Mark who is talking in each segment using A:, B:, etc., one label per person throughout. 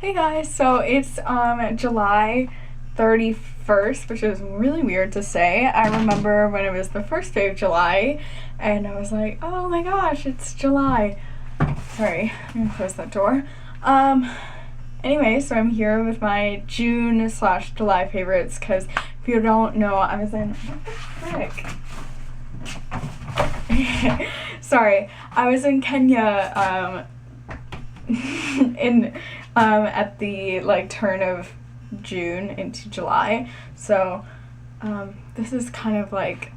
A: Hey guys, so it's July 31st, which is really weird to say. I remember when it was the first day of July, and I was like, oh my gosh, it's July. Sorry, I'm gonna close that door. Anyway, so I'm here with my June/July favorites, because if you don't know, I was in, what the frick? Sorry, I was in Kenya, in at the turn of June into July. So this is kind of like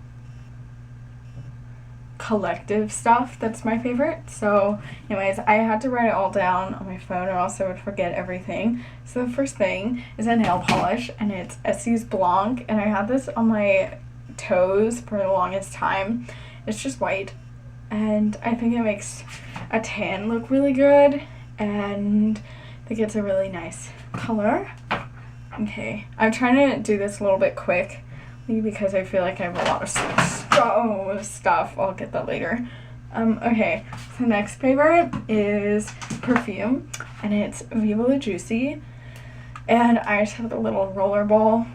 A: collective stuff that's my favorite. So anyways, I had to write it all down on my phone, or else I would forget everything. So the first thing is a nail polish, and it's Essie's Blanc, and I had this on my toes for the longest time. It's just white, and I think it makes a tan look really good, and I think it's a really nice color. Okay, I'm trying to do this a little bit quick because I feel like I have a lot of stuff. I'll get that later. Okay, so the next favorite is perfume, and it's Viva La Juicy, and I just have the little roller ball,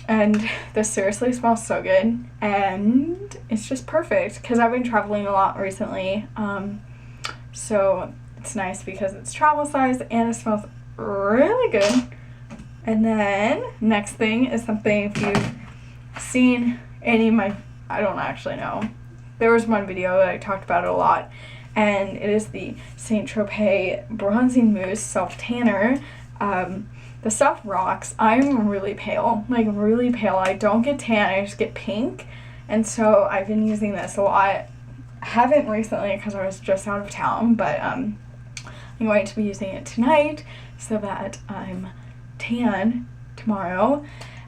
A: and this seriously smells so good, and it's just perfect because I've been traveling a lot recently, so it's nice because it's travel size and it smells really good. And then next thing is something, if you've seen any of my, I don't actually know, there was one video that I talked about it a lot, and it is the Saint Tropez Bronzing Mousse Self Tanner. The stuff rocks. I'm really pale, like really pale. I don't get tan, I just get pink, and so I've been using this a lot. I haven't recently because I was just out of town, but I'm going to be using it tonight so that I'm tan tomorrow.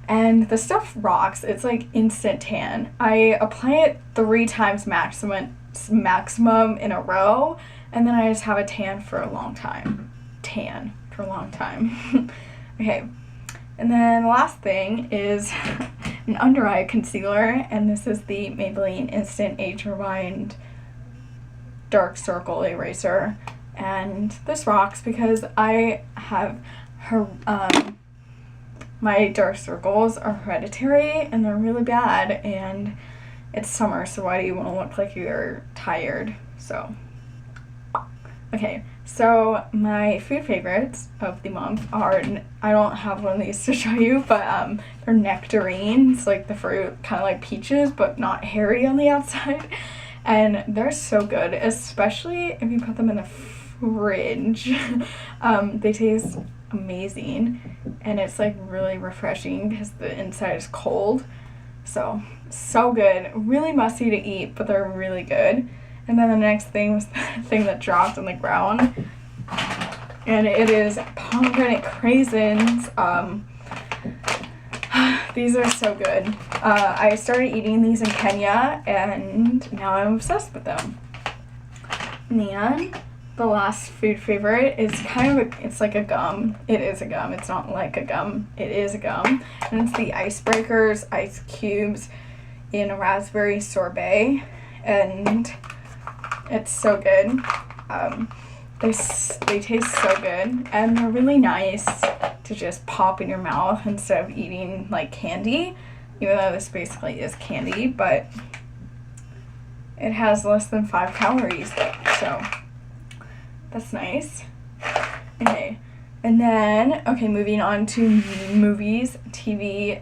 A: And the stuff rocks. It's like instant tan. I apply it 3 times maximum in a row, and then I just have a tan for a long time. Okay, and then the last thing is an under eye concealer, and this is the Maybelline Instant Age Rewind Dark Circle Eraser. And this rocks because I have my dark circles are hereditary, and they're really bad, and it's summer, so why do you want to look like you're tired? So okay, so my food favorites of the month are, I don't have one of these to show you, but they're nectarines, like the fruit, kind of like peaches, but not hairy on the outside, and they're so good, especially if you put them in the fridge. They taste amazing, and it's like really refreshing because the inside is cold. So good, really messy to eat, but they're really good. And then the next thing was the thing that dropped on the ground, and it is pomegranate craisins. These are so good. I started eating these in Kenya, and now I'm obsessed with them. And then the last food favorite is it's like a gum. It is a gum. It's not like a gum. It is a gum. And it's the Icebreakers Ice Cubes in a raspberry sorbet. And it's so good. They taste so good. And they're really nice to just pop in your mouth instead of eating like candy. Even though this basically is candy. But it has less than 5 calories. So that's nice. Okay, and then, moving on to movies, TV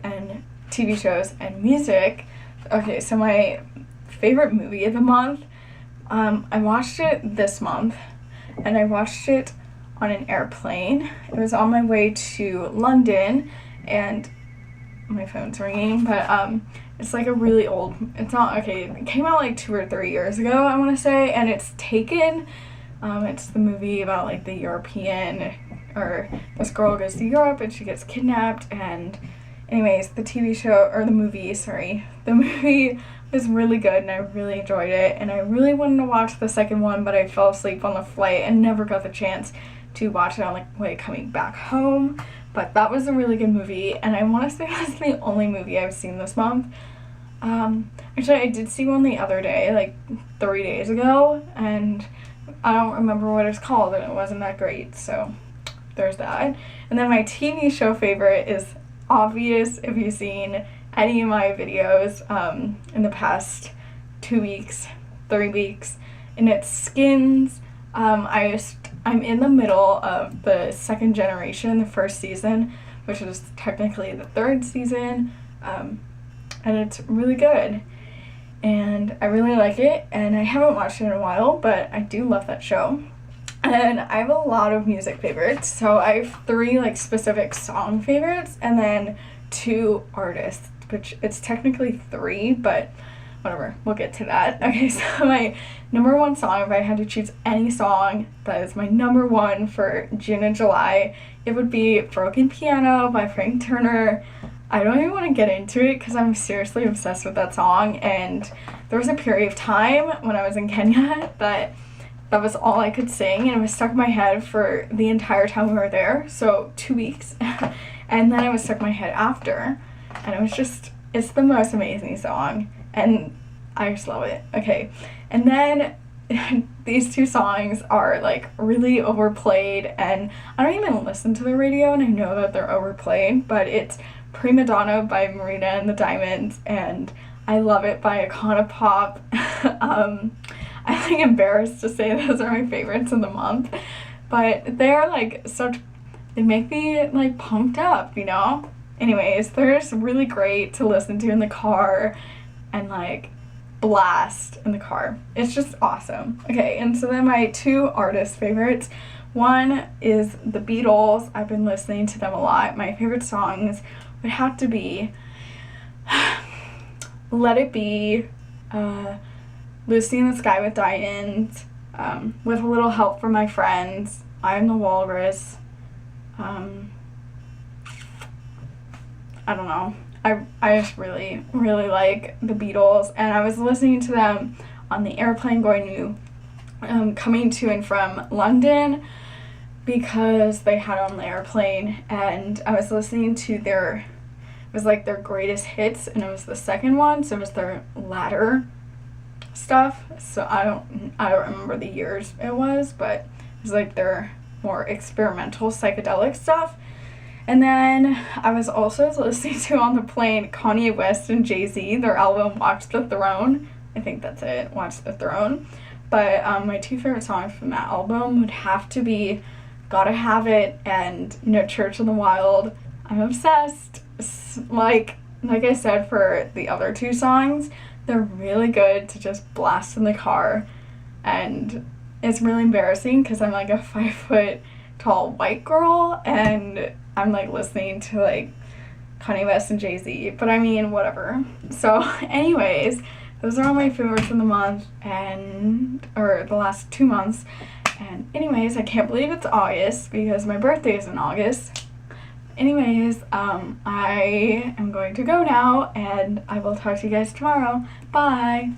A: shows, and music. Okay, so my favorite movie of the month, I watched it this month, and I watched it on an airplane. It was on my way to London, and my phone's ringing, but it's like a really old, it's not, okay, it came out like 2 or 3 years ago, I want to say, and it's Taken. It's the movie about like the European, or this girl goes to Europe and she gets kidnapped, and anyways, the movie was really good, and I really enjoyed it, and I really wanted to watch the second one, but I fell asleep on the flight and never got the chance to watch it on the way coming back home. But that was a really good movie, and I want to say that's the only movie I've seen this month. Actually, I did see one the other day, like 3 days ago, and I don't remember what it's called, and it wasn't that great, so there's that. And then my TV show favorite is obvious if you've seen any of my videos in the past 2 weeks, 3 weeks, and it's Skins. I'm in the middle of the second generation, the first season, which is technically the third season, and it's really good. And I really like it, and I haven't watched it in a while, but I do love that show. And I have a lot of music favorites, so I have 3 like specific song favorites, and then 2 artists, which it's technically 3, but whatever, we'll get to that. Okay, so my number 1 song, if I had to choose any song that is my number 1 for June and July, it would be Broken Piano by Frank Turner. I don't even want to get into it because I'm seriously obsessed with that song, and there was a period of time when I was in Kenya that was all I could sing, and it was stuck in my head for the entire time we were there, so 2 weeks, and then it was stuck in my head after, and it was just, it's the most amazing song, and I just love it. Okay, and then these 2 songs are like really overplayed, and I don't even listen to the radio, and I know that they're overplayed, but it's Prima Donna by Marina and the Diamonds, and I Love It by Icona Pop. I'm like embarrassed to say those are my favorites of the month, but they're like they make me like pumped up, you know? Anyways, they're just really great to listen to in the car and like blast in the car. It's just awesome. Okay, and so then my 2 artist favorites. One is the Beatles. I've been listening to them a lot. My favorite songs would have to be Let It Be, Lucy in the Sky with Diamonds, With a Little Help from My Friends, I Am the Walrus. I don't know. I just really, really like the Beatles, and I was listening to them on the airplane coming to and from London because they had it on the airplane, and I was listening to it was like their greatest hits, and it was the second one, so it was their latter stuff, so I don't remember the years it was, but it was like their more experimental psychedelic stuff. And then I was also listening to on the plane Kanye West and Jay-Z, their album Watch the Throne. I think that's it, Watch the Throne. But my 2 favorite songs from that album would have to be Gotta Have It and No Church in the Wild. I'm obsessed. Like I said for the other 2 songs, they're really good to just blast in the car. And it's really embarrassing because I'm like a 5-foot-tall white girl, and I'm like listening to like Kanye West and Jay-Z, but I mean, whatever. So anyways, those are all my favorites in the month, or the last 2 months. And anyways, I can't believe it's August because my birthday is in August. Anyways, I am going to go now, and I will talk to you guys tomorrow. Bye!